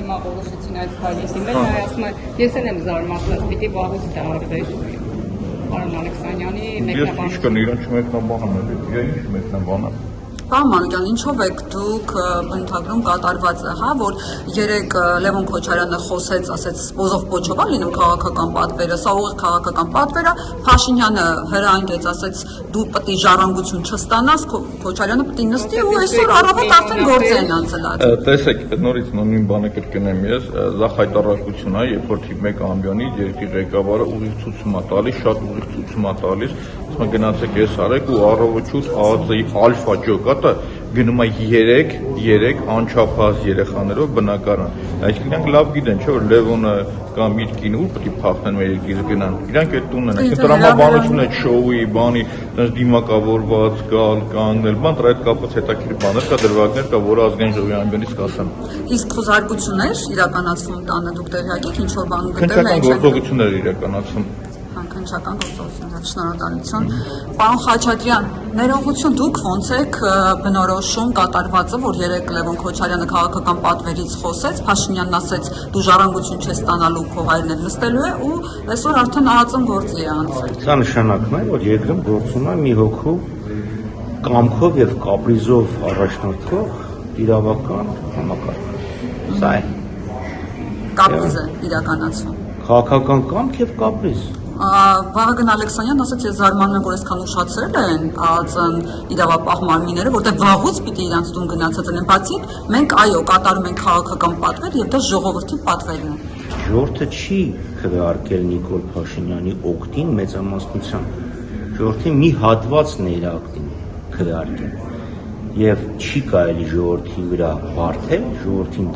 հիմա որոշեցին այդ քայլի դիմել, նա ասում է, ես էլ եմ զարմացած, պիտի վաղուց դա արվեր պարոն Ալեքսանյանի մեկնաբանությունը։ Ես ճիշտ իրան չմեկնաբանեմ, ինչ մեկնաբանեմ։ Պարոն Մանուկյան, ինչով եք դուք բնութագրում կատարված է, հա, որ երեք Լևոն Քոչարյանը խոսեց, ասեց, Ոզով Պոչովա լինում քաղաքական պատվերը, սա ուղիղ քաղաքական պատվեր է, Փաշինյանը հրահանգեց, ասեց, դու պետք է ժառանգություն չստանաս, Քոչարյանը պետք է նստի ու այսօր առավոտ արդեն գործ են անցել։ Տեսեք, նորից նույն բանը կրկնեմ ես, դա խայտառակություն է, երբ որ թիվ 1 ամբյոնի երկրի ղեկավարը ուղիղ ցույցում է տալիս, շատ ուղիղ ցույցում է տալիս, ասում է գնացեք ես արեք ու առավոտ ԱԱԾ-ի ալֆա ջոկատը գնում է 3 անչափահաս երեխաներով բնակարան։ Այսինքն իրանք լավ գիտեն, չէ՞ որ Լևոնը կամ իր կինը ուր պետք է փախնեն մեր երկիրը գնան։ Իրանք այդ տունն են, այսինքն տրամաբանությունը շոուի, բանի, այնպես դիմակավորված, գալ, կանգնել, բան, դրա հետ կապված հետաքրքիր բաներ կա, դրվագներ կա, որը ազգային ժողովի ամբիոնից կասեմ։ Իսկ խոզարկություններ իրականացվում տանը դուք տեղյակ եք, ինչ որ բան գտել եք։ Քննչական գործողություններ իրականացվում։ Քննչական գործողություններ, շնորհակալություն։ Պարոն Խաչատրյան, ներողություն, դուք ոնց եք բնորոշում կատարվածը, որ երեք Լևոն Քոչարյանը քաղաքական պատվերից խոսեց, Փաշինյանն ասեց, դու ժառանգություն չես ստանալու, քո հայրն էլ նստելու է ու այսօր արդեն ԱԱԾ-ն գործի է անցել։ Սա նշանակում է, որ երկրում գործում է մի հոգու կամքով եւ կապրիզով առաջնորդող իրավական համակարգ։ Սա է։ Կապրիզ է իրականացվում։ Քաղաքական կամք եւ կապրիզ։ Վահագն Ալեքսանյանն ասաց, ես զարմանում եմ, որ այսքան ուշացրել են ԱԱԾ-ն իրավապահ մարմինները, որտեղ վաղուց պիտի իրանց տուն գնացած են, բացի մենք այո, կատարում ենք քաղաքական պատվեր եւ դա ժողովրդի պատվերն է։ Ժողովուրդը չի քվեարկել Նիկոլ Փաշինյանի օգտին մեծամասնությամբ։ Ժողովրդի մի հատվածն է իր օգտին քվեարկել եւ չի կարելի ժողովրդի վրա բարթել, ժողովրդին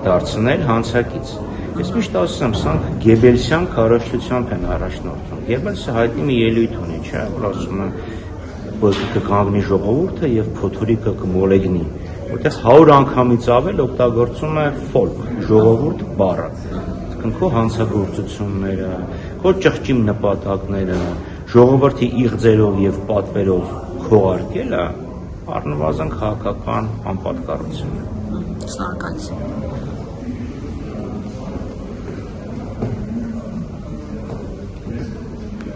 դարձնել հանցակից։ Ես միշտ ասում եմ, սա Գեբելսյան քարոզչությամբ են առաջնորդում։ Գեբելսը հայտնի մի ելույթ ունի, չէ՞, որ ասում է, որ կկանգնի ժողովուրդը եւ փոթորիկը կմոլեգնի, որտեղ 100 անգամից ավել օգտագործում է ֆոլք, ժողովուրդ բառը։ Իսկ քո հանցագործությունները, քո ճղճիմ նպատակները, ժողովրդի իղձերով եւ պատվերով քողարկելը առնվազն քաղաքական անպատկառություն է։ Շնորհակալություն։